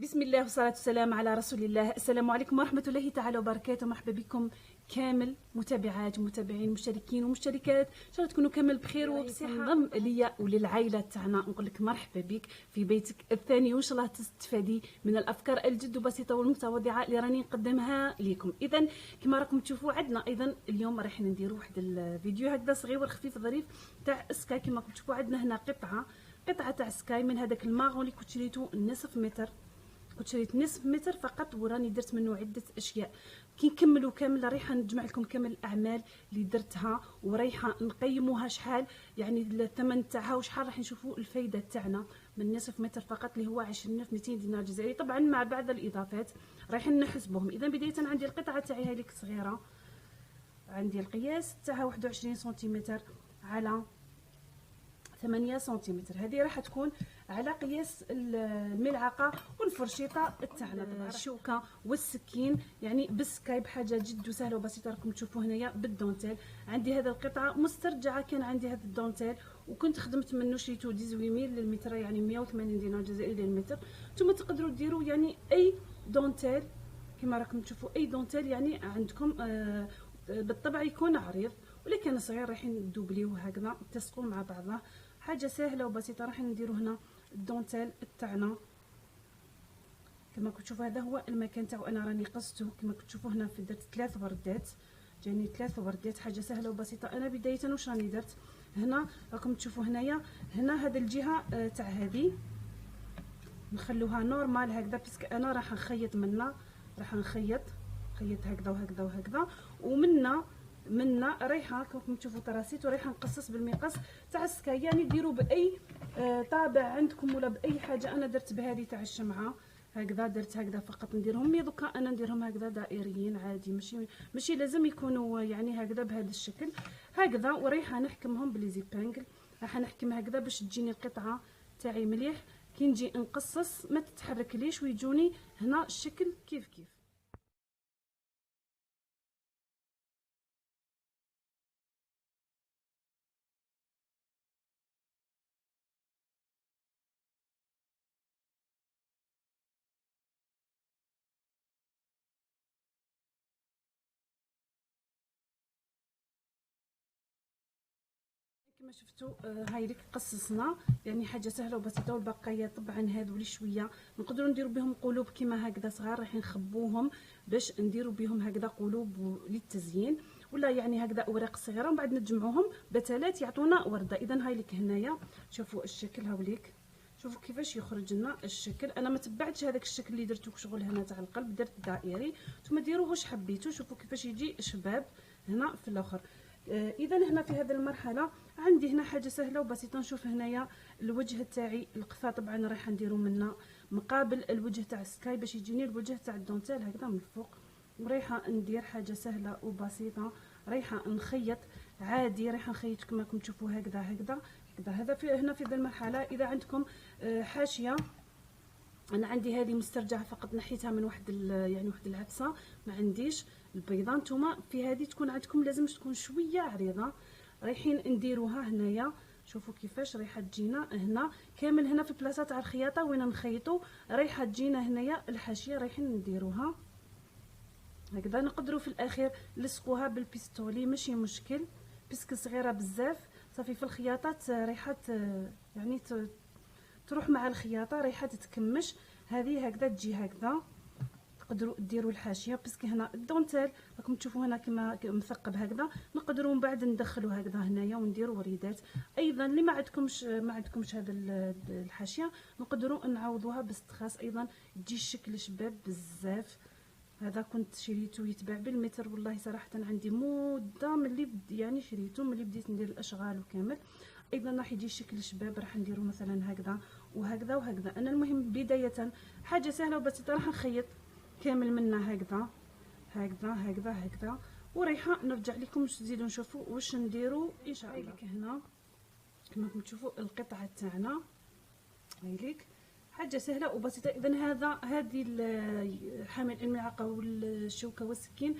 بسم الله والصلاة والسلام على رسول الله. السلام عليكم ورحمة الله تعالى وبركاته. مرحبا بكم كامل متابعات ومتابعين مشتركين ومشتركات، ان شاء الله تكونوا كامل بخير وبصحة. انضم ليا وللعائلة تاعنا، نقول لك مرحبا بك في بيتك الثاني، وان شاء الله تستفادي من الافكار الجد بسيطة والمتواضعة اللي راني نقدمها لكم. اذا كما راكم تشوفوا عندنا ايضا اليوم راح نديروا واحد الفيديو هكذا صغير خفيف ظريف تاع سكاي. كما راكم تشوفوا عندنا هنا قطعة تاع سكاي من هذاك الماغون اللي كنت شريته نصف متر. كنت شريت نصف متر فقط وراني درت منه عده اشياء. كي نكملوا كامل رايحه نجمع لكم كامل الاعمال اللي درتها، ورايحه نقيموها شحال يعني الثمن تاعها وشحال راح نشوفوا الفايده تاعنا من نصف متر فقط اللي هو 200 دينار جزائري، طبعا مع بعض الاضافات رايحين نحسبهم. اذا بدايه عندي القطعه تاعي هذيك صغيره، عندي القياس تاعها 21 سنتيمتر على 8 سنتيمتر. هذه راح تكون على قياس الملعقه والفرشيطه تاعنا، طبعا الشوكه والسكين يعني بالسكاي بحاجه جد سهله وبسيطه. راكم تشوفوا هنايا بالدونتيل. عندي هذه القطعه مسترجعه، كان عندي هذا الدونتيل وكنت خدمت منه، شريته 18 للمتر يعني 180 دينار جزائري للمتر. نتوما تقدروا ديروا يعني اي دونتيل كما راكم تشوفوا، اي دونتيل يعني عندكم بالطبع يكون عريض، ولكن صغير رايحين ندوبليوه هكذا تلصقوا مع بعضه. حاجه سهله وبسيطه. راح نديروا هنا الدونتيل تاعنا كما كتشوفوا. هذا هو المكان تاعو، انا راني قصته كما كتشوفوا هنا. في درت 3 وردات، جاني 3 وردات، حاجه سهله وبسيطه. انا بدايه واش راني درت هنا، راكم تشوفوا هنايا هنا هذه الجهه تاع هذه نخلوها نورمال هكذا، باسكو انا راح نخيط منا، راح نخيط هكذا وهكذا وهكذا، ومنا رايحه كما تشوفوا تراسيت، ورايحه نقصص بالمقص تاع السكاي. يعني ديروا باي طابع عندكم ولا باي حاجه. انا درت بهذه تاع الشمعه هكذا، درت هكذا فقط نديرهم. مي دوكا انا نديرهم هكذا دائريين عادي، ماشي لازم يكونوا يعني هكذا بهذا الشكل هكذا. ورايحه نحكمهم بليزيبانغل، راح نحكم هكذا باش تجيني القطعه تاعي مليح. كي نجي نقصص ما تتحركليش ويجوني هنا الشكل كيف كيف. كما شفتوا هاي لك قصصنا، يعني حاجه سهله وبسيطه. والبقايا طبعا هادو اللي شويه نقدروا نديروا بهم قلوب كما هكذا صغار، راح نخبوهم باش نديروا بهم هكذا قلوب للتزيين، ولا يعني هكذا اوراق صغيره، ومن بعد نجمعوهم بتلات يعطونا ورده. اذا هاي لك هنايا شوفوا الشكل هاوليك، شوفوا كيفاش يخرج لنا الشكل. انا ما تبعتش هذاك الشكل اللي درتو شغل هنا تاع القلب، درت دائري، نتوما ديروه واش حبيتو. شوفوا كيفاش يجي شباب هنا في الاخر. اذا هنا في هذه المرحله عندي هنا حاجه سهله وبسيطه. نشوف هنايا الوجه تاعي القفا، طبعا راح نديرو منه مقابل الوجه تاع السكاي باش يجيني الوجه تاع الدونتيل هكذا من الفوق. ورايحه ندير حاجه سهله وبسيطه، رايحه نخيط عادي، رايحه نخيط كما راكم تشوفوا هكذا هكذا هكذا. هذا في هنا في هذه المرحله. اذا عندكم حاشيه، انا عندي هذه مسترجعه فقط، نحيتها من واحد يعني واحد العدسه، ما عنديش البيضه. نتوما في هذه تكون عندكم لازم تكون شويه عريضه. رايحين نديروها هنايا، شوفوا كيفاش رايحه تجينا هنا كامل. هنا في البلاصه تاع الخياطه وين نخيطوا رايحه تجينا هنايا الحاشيه، رايحين نديروها هكذا. نقدروا في الاخير نلصقوها بالبيستولي ماشي مشكل، باسكو صغيره بزاف صافي في الخياطات رايحه يعني تروح مع الخياطه، رايحه تتكمش. هذه هكذا تجي هكذا. تقدروا ديروا الحاشيه باسكو هنا الدونتيل راكم تشوفوا هنا كما مثقب هكذا. نقدروا من بعد ندخلوا هكذا هنايا ونديروا وريدات. ايضا اللي ما عندكمش هذا الحاشيه نقدروا نعوضوها باستخاص، ايضا تجي الشكل شباب بزاف. هذا كنت شريته يتباع بالمتر، والله صراحه عندي مده ملي يعني شريته ملي بديت ندير الاشغال وكامل. ايضا راح يجي شكل شباب، راح نديرو مثلا هكذا وهكذا وهكذا. انا المهم بدايه حاجه سهله وبسيطه، راح نخيط كامل منا هكذا هكذا هكذا هكذا. ورايحه نرجع لكم باش تزيدوا نشوفوا واش نديروا ان شاء الله. هنا كما راكم تشوفوا القطعه تاعنا هايليك حاجه سهله وبسيطه. اذا هذه حامل الملعقه والشوكه والسكين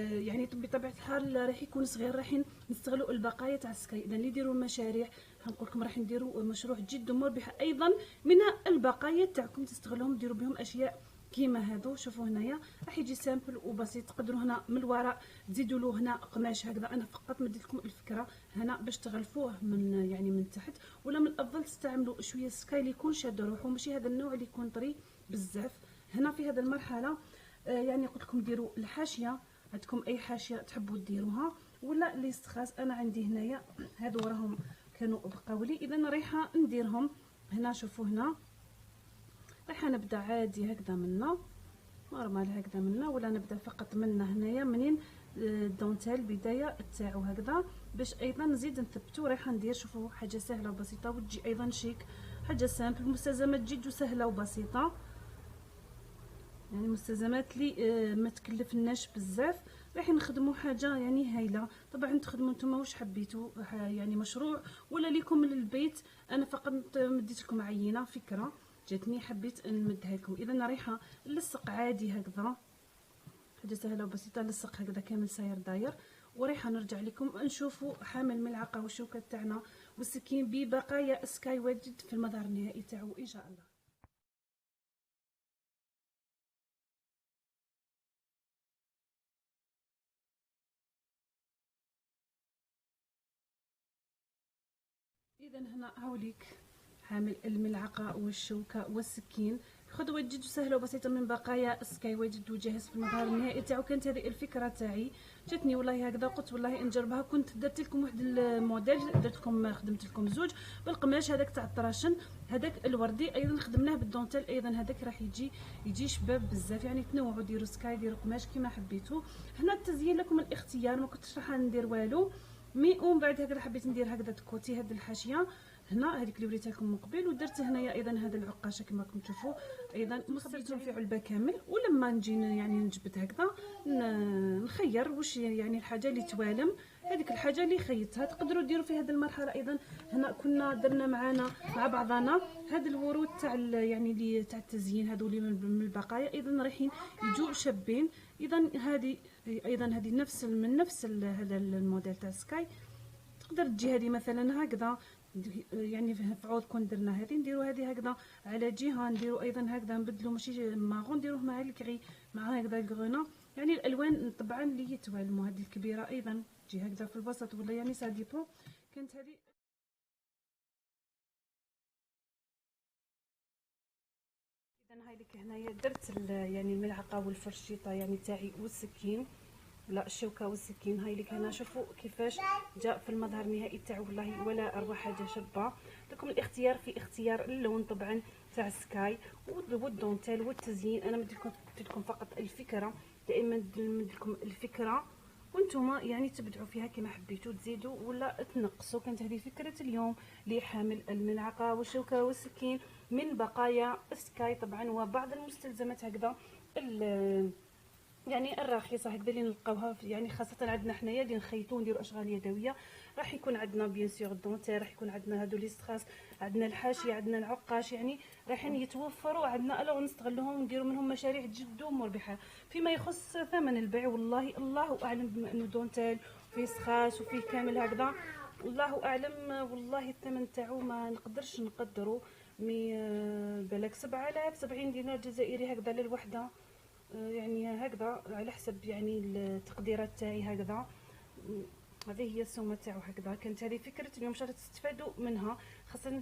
يعني بطبيعه الحال راح يكون صغير، راح نستغلوا البقايا تاع السكاي. اذا اللي يديروا مشاريع نقول لكم راح نديروا مشروع جد مربح ايضا من البقايا تاعكم تستغلوهم ديروا بهم اشياء كيما هادو. شوفوا هنايا راح يجي سامبل وبسيط، تقدروا هنا من الوراء تزيدوا له هنا قماش هكذا. انا فقط مديت لكم الفكره هنا باش تغلفوه من يعني من تحت، ولا من الافضل تستعملوا شويه سكاي اللي يكون شاد روحو، ماشي هذا النوع اللي يكون طري بزاف. هنا في هذه المرحله يعني قلت لكم ديروا الحاشيه، عندكم اي حاشيه تحبوا ديروها ولا لي ستخاس. انا عندي هنايا هادو راهم كانوا بقاو لي، اذا رايحه نديرهم هنا. شوفوا هنا رايحه نبدا عادي هكذا منا نورمال هكذا منا، ولا نبدا فقط منا هنايا منين الدونتيل البدايه تاعو هكذا باش ايضا نزيد نثبتو. رايحه ندير شوفوا حاجه سهله وبسيطه وتجي ايضا شيك، حاجه سامبل، مستلزمات جد سهله وبسيطه، يعني مستلزمات لي ما تكلفناش بزاف. راح نخدموا حاجه يعني هايله. طبعا تخدموا نتوما واش حبيتوا، يعني مشروع ولا ليكم للبيت. انا فقط مديت لكم عينه فكره جاتني حبيت نمدها لكم. اذا رايحه نلصق عادي هكذا، حاجه سهله وبسيطه، نلصق هكذا كامل ساير داير. وريحه نرجع لكم نشوفوا حامل الملعقه والشوكه تاعنا والسكين ببقايا سكاي واجد في المظهر النهائي تاعو ان شاء الله. اذا هنا هاوليك حامل الملعقه والشوكه والسكين، خطوه جد سهله وبسيطه من بقايا سكاي واجد وجاهز في المظهر النهائي تاعو. كانت هذه الفكره تاعي جاتني والله هكذا، قلت والله نجربها. كنت درت لكم واحد الموديل، درت لكم خدمت لكم زوج بالقماش هذاك تاع الطراشن، هذاك الوردي ايضا خدمناه بالدونتيل ايضا، هذاك راح يجي شباب بزاف. يعني تنوعوا ديروا سكاي ديروا قماش كيما حبيتوا. هنا التزيين لكم الاختيار، ما كنتش راح ندير والو مي ومن بعد هكذا حبيت ندير هكذا كوتي هاد الحاشيه هنا هذيك اللي وريتها لكم من قبل، ودرت هنايا ايضا هذا العقاشه كما راكم تشوفوا ايضا مخبيتهم في علبه كامل. ولما نجي يعني نجبد هكذا نخير واش يعني الحاجه اللي توالم، هذيك الحاجه اللي خيطتها تقدروا ديروا في هذه المرحله. ايضا هنا كنا درنا معنا مع بعضنا هذا الورود تاع يعني اللي تاع التزيين هذولي من البقايا ايضا رايحين يجوا شابين. اذا هذه ايضا هذه نفس من نفس هذا الموديل تاع سكاي. تقدر تجي هذه مثلا هكذا، يعني في عوض كون درنا هذه نديروا هذه هكذا على جهه، نديروا ايضا هكذا نبدلوا ماشي ماغون نديروه مع الكري مع هكذا الكغونا. يعني الالوان طبعا اللي يتوالموا. هذه الكبيره ايضا تجي هكذا في الوسط ولا يعني سا ديبو. كانت هذه اذا هاي لك هنايا درت يعني الملعقه والفرشيطه يعني تاعي والسكين، لا الشوكه والسكين. هاي لك هنا شوفوا كيفاش جاء في المظهر النهائي تاعو والله ولا اروع حاجه شابه. لكم الاختيار في اختيار اللون طبعا تاع سكاي والدونتيل والتزيين. انا مديت لكم فقط الفكره، دائما نمد لكم الفكره وانتم يعني تبدعوا فيها كما حبيتوا تزيدوا ولا تنقصوا. كانت هذه فكره اليوم لحامل الملعقه والشوكه والسكين من بقايا سكاي طبعا، وبعض المستلزمات هكذا يعني الراخصه هكذا اللي نلقاوها يعني خاصه عندنا حنايا اللي نخيطوا ونديروا اشغال يدويه. راح يكون عندنا بيان سور الدونتيل، راح يكون عندنا هادو لي ستراس، عندنا الحاشيه، عندنا العقاش، يعني رايحين يتوفروا عندنا الا ونستغلوهم ونديروا منهم مشاريع جد مربحه. فيما يخص ثمن البيع والله الله اعلم، بما انه دونتيل وفيه ستراس وفيه كامل هكذا الله اعلم. والله الثمن تاعو ما نقدرش نقدروا، مي بالك 7000 70 دينار جزائري هكذا للوحده، يعني هكذا على حسب يعني التقديرات تاعي هكذا. هذه هي السومه تاعو هكذا. كانت هذه فكره اليوم ان شاء الله تستفادوا منها،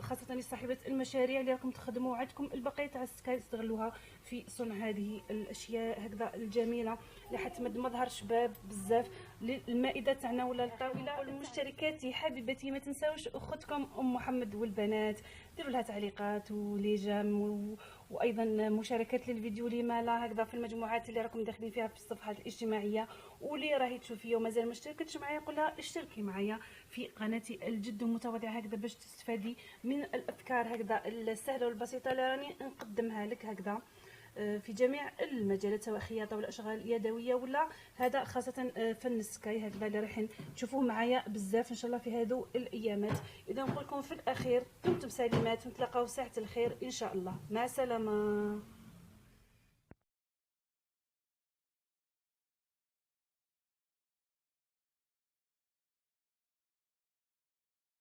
خاصه لصاحبه المشاريع اللي راكم تخدموا عندكم البقيه تاع السكاي تستغلوها في صنع هذه الاشياء هكذا الجميله اللي حتمد مظهر شباب بزاف للمائده تاعنا ولا الطاوله. المشتركات حبيبتي ما تنساوش اختكم ام محمد والبنات ديروا لها تعليقات ولي جام وايضا مشاركات للفيديو لما لا هكذا في المجموعات اللي راكم داخلين فيها في الصفحات الاجتماعيه. واللي راهي تشوفيا ومازال ما اشتركتش معايا قولها اشتركي معايا في قناتي الجد متواضعه هكذا باش تستفادي من الافكار هكذا السهله والبسيطه اللي راني نقدمها لك هكذا في جميع المجالات، سواء خياطه ولا اشغال يدويه ولا هذا خاصه فن السكاي هكذا اللي راح تشوفوه معايا بزاف ان شاء الله في هذو الايامات. اذا نقول لكم في الاخير دمتم سالمات ونتلاقاو ساعه الخير ان شاء الله. مع السلامه.